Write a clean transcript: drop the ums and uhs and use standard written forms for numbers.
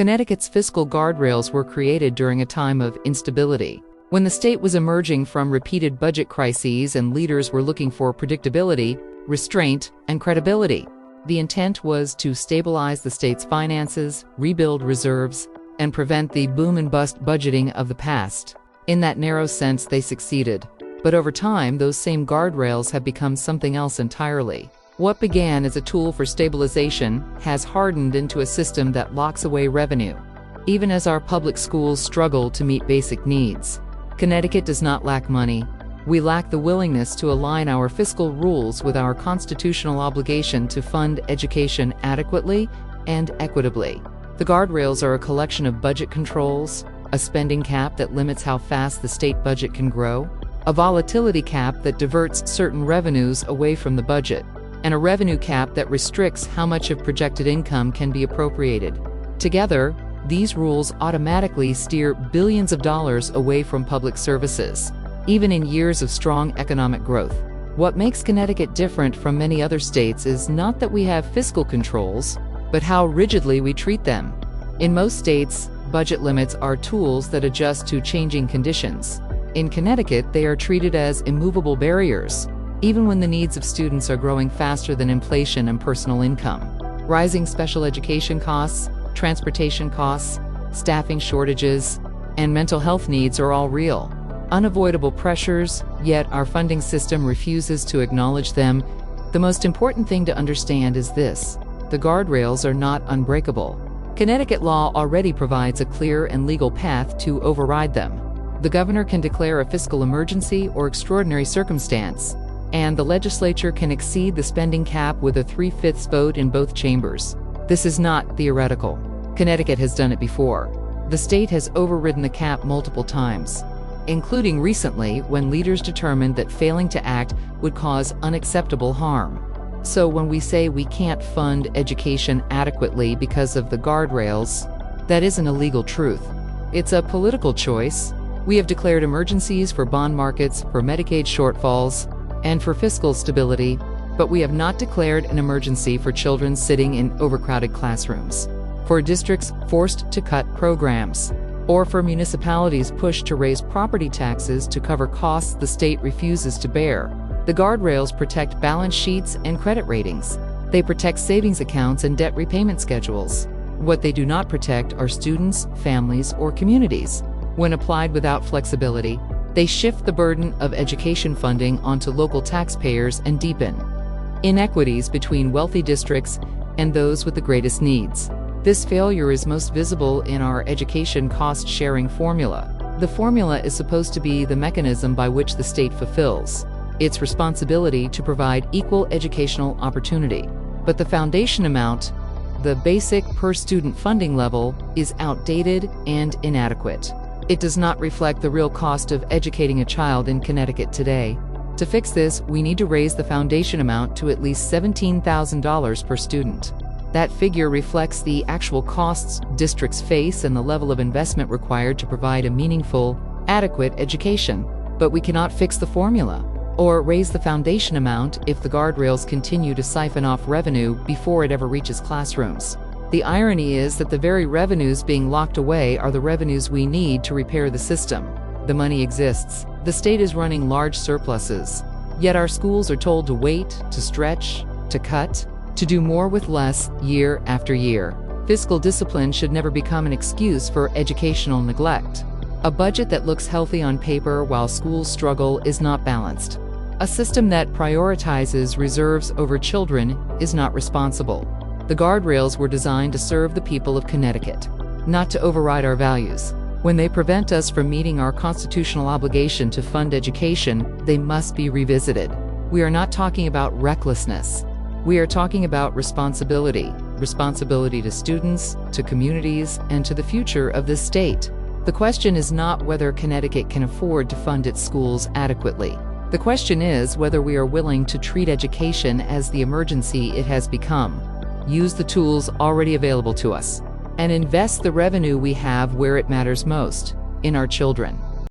Connecticut's fiscal guardrails were created during a time of instability, when the state was emerging from repeated budget crises and leaders were looking for predictability, restraint, and credibility. The intent was to stabilize the state's finances, rebuild reserves, and prevent the boom-and-bust budgeting of the past. In that narrow sense, they succeeded. But over time, those same guardrails have become something else entirely. What began as a tool for stabilization has hardened into a system that locks away revenue, even as our public schools struggle to meet basic needs. Connecticut does not lack money. We lack the willingness to align our fiscal rules with our constitutional obligation to fund education adequately and equitably. The guardrails are a collection of budget controls, a spending cap that limits how fast the state budget can grow, a volatility cap that diverts certain revenues away from the budget, and a revenue cap that restricts how much of projected income can be appropriated. Together, these rules automatically steer billions of dollars away from public services, even in years of strong economic growth. What makes Connecticut different from many other states is not that we have fiscal controls, but how rigidly we treat them. In most states, budget limits are tools that adjust to changing conditions. In Connecticut, they are treated as immovable barriers, even when the needs of students are growing faster than inflation and personal income. Rising special education costs, transportation costs, staffing shortages, and mental health needs are all real, unavoidable pressures, yet our funding system refuses to acknowledge them. The most important thing to understand is this: the guardrails are not unbreakable. Connecticut law already provides a clear and legal path to override them. The governor can declare a fiscal emergency or extraordinary circumstance, and the legislature can exceed the spending cap with a 3/5 vote in both chambers. This is not theoretical. Connecticut has done it before. The state has overridden the cap multiple times, including recently when leaders determined that failing to act would cause unacceptable harm. So when we say we can't fund education adequately because of the guardrails, that isn't a legal truth. It's a political choice. We have declared emergencies for bond markets, for Medicaid shortfalls, and for fiscal stability, but we have not declared an emergency for children sitting in overcrowded classrooms, for districts forced to cut programs, or for municipalities pushed to raise property taxes to cover costs the state refuses to bear. The guardrails protect balance sheets and credit ratings. They protect savings accounts and debt repayment schedules. What they do not protect are students, families, or communities. When applied without flexibility, they shift the burden of education funding onto local taxpayers and deepen inequities between wealthy districts and those with the greatest needs. This failure is most visible in our education cost-sharing formula. The formula is supposed to be the mechanism by which the state fulfills its responsibility to provide equal educational opportunity. But the foundation amount, the basic per-student funding level, is outdated and inadequate. It does not reflect the real cost of educating a child in Connecticut today. To fix this, we need to raise the foundation amount to at least $17,000 per student. That figure reflects the actual costs districts face and the level of investment required to provide a meaningful, adequate education. But we cannot fix the formula or raise the foundation amount if the guardrails continue to siphon off revenue before it ever reaches classrooms. The irony is that the very revenues being locked away are the revenues we need to repair the system. The money exists. The state is running large surpluses. Yet our schools are told to wait, to stretch, to cut, to do more with less year after year. Fiscal discipline should never become an excuse for educational neglect. A budget that looks healthy on paper while schools struggle is not balanced. A system that prioritizes reserves over children is not responsible. The guardrails were designed to serve the people of Connecticut, not to override our values. When they prevent us from meeting our constitutional obligation to fund education, they must be revisited. We are not talking about recklessness. We are talking about responsibility. Responsibility to students, to communities, and to the future of this state. The question is not whether Connecticut can afford to fund its schools adequately. The question is whether we are willing to treat education as the emergency it has become, use the tools already available to us, and invest the revenue we have where it matters most, in our children.